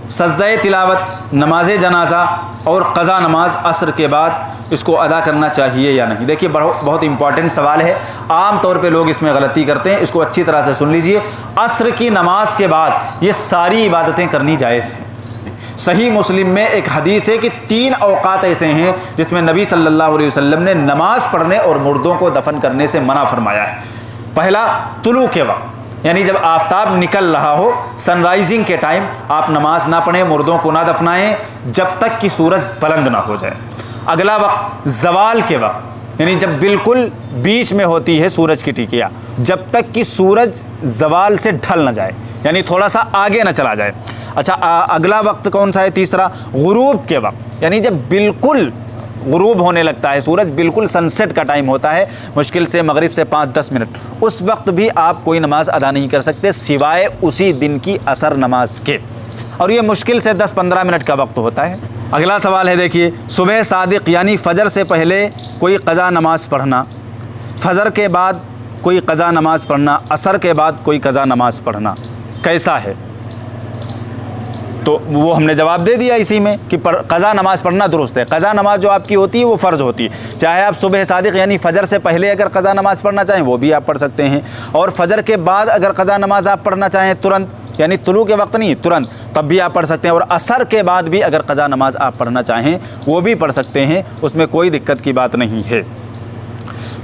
सजदा तिलावत, नमाज जनाजा और क़ज़ा नमाज असर के बाद इसको अदा करना चाहिए या नहीं। देखिए बहुत इंपॉर्टेंट सवाल है, आम तौर पे लोग इसमें गलती करते हैं, इसको अच्छी तरह से सुन लीजिए। असर की नमाज के बाद ये सारी इबादतें करनी जायज़ हैं। सही मुस्लिम में एक हदीस है कि 3 औक़ात ऐसे हैं जिसमें नबी सल्लल्लाहु अलैहि वसल्लम ने नमाज़ पढ़ने और मुर्दों को दफन करने से मना फरमाया है। पहला, तुलू के वक्त, यानी जब आफताब निकल रहा हो, सनराइजिंग के टाइम आप नमाज ना पढ़ें, मुर्दों को ना दफनाएं जब तक कि सूरज बुलंद ना हो जाए। अगला वक्त ज़वाल के वक्त, यानी जब बिल्कुल बीच में होती है सूरज की टिकिया, जब तक कि सूरज ज़वाल से ढल न जाए, यानी थोड़ा सा आगे न चला जाए। अच्छा, अगला वक्त कौन सा है? तीसरा, गुरूब के वक्त, यानी जब बिल्कुल गुरूब होने लगता है सूरज, बिल्कुल सनसेट का टाइम होता है, मुश्किल से मगरिब से 5-10 मिनट, उस वक्त भी आप कोई नमाज अदा नहीं कर सकते सिवाय उसी दिन की असर नमाज के, और ये मुश्किल से 10-15 मिनट का वक्त होता है। अगला सवाल है, देखिए, सुबह सादिक यानी फ़जर से पहले कोई क़ज़ा नमाज पढ़ना, फ़जर के बाद कोई क़ज़ा नमाज पढ़ना, असर के बाद कोई क़ज़ा नमाज पढ़ना कैसा है? तो वो हमने जवाब दे दिया इसी में कि क़ज़ा नमाज पढ़ना दुरुस्त है। क़ज़ा नमाज जो आपकी होती है वो फ़र्ज़ होती है, चाहे आप सुबह सादिक यानी फ़जर से पहले अगर क़ज़ा नमाज पढ़ना चाहें वो भी आप पढ़ सकते हैं, और फ़जर के बाद अगर क़ज़ा नमाज आप पढ़ना चाहें तुरंत, यानी तुलू के वक्त नहीं, तुरंत, तब भी आप पढ़ सकते हैं, और असर के बाद भी अगर क़ज़ा नमाज आप पढ़ना चाहें वो भी पढ़ सकते हैं, उसमें कोई दिक्कत की बात नहीं है।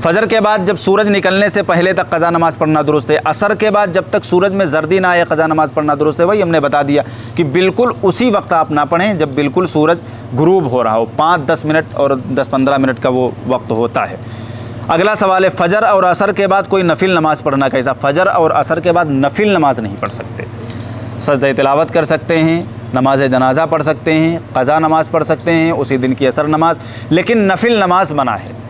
फ़जर के बाद जब सूरज निकलने से पहले तक क़ज़ा नमाज पढ़ना दुरुस्त है, असर के बाद जब तक सूरज में जर्दी ना आए क़ज़ा नमाज पढ़ना दुरुस्त है। वही हमने बता दिया कि बिल्कुल उसी वक्त आप ना पढ़ें जब बिल्कुल सूरज गुरूब हो रहा हो, 5-10 मिनट और 10-15 मिनट का वो वक्त होता है। अगला सवाल है, फ़जर और असर के बाद कोई नफिल नमाज़ पढ़ना कैसा? फ़जर और असर के बाद नफिल नमाज नहीं पढ़ सकते, सजदा तिलावत कर सकते हैं, नमाज जनाजा पढ़ सकते हैं, क़ज़ा नमाज पढ़ सकते हैं, उसी दिन की असर नमाज, लेकिन नफिल नमाज मना है।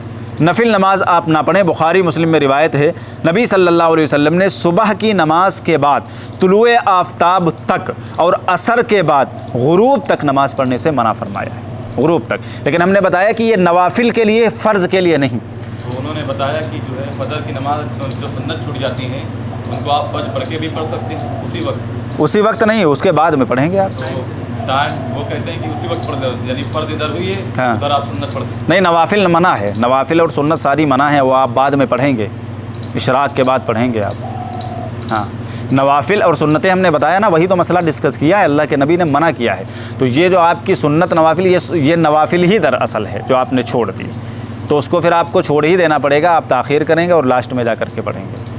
नफिल नमाज आप ना पढ़ें। बुखारी मुस्लिम में रिवायत है, नबी सल्लल्लाहु अलैहि वसल्लम ने सुबह की नमाज के बाद तुलुए आफ्ताब तक और असर के बाद गुरूब तक नमाज पढ़ने से मना फरमाया है, गुरूब तक। लेकिन हमने बताया कि ये नवाफिल के लिए, फ़र्ज़ के लिए नहीं। तो उन्होंने बताया कि जो है फ़जर की नमाज जो सुन्नत छूट जाती हैं उनको आप फर्ज पढ़ के भी पढ़ सकते हैं उसी वक्त। उसी वक्त नहीं, उसके बाद में पढ़ेंगे आप। तो टाइम वो कहते हैं कि उसी वक्त पढ़ दो, यानी फ़र्ज इधर हुई है, हाँ, उधर आप सुन्नत पढ़ सकते। नहीं, नवाफिल मना है, नवाफिल और सुन्नत सारी मना है, वो आप बाद में पढ़ेंगे, इशराक के बाद पढ़ेंगे आप। हाँ, नवाफिल और सुन्नतें हमने बताया ना, वही तो मसला डिस्कस किया है, अल्लाह के नबी ने मना किया है। तो ये जो आपकी सुन्नत नवाफिल, ये नवाफिल ही दरअसल है जो आपने छोड़ दी, तो उसको फिर आपको छोड़ ही देना पड़ेगा, आप ताख़ीर करेंगे और लास्ट में जा कर के पढ़ेंगे।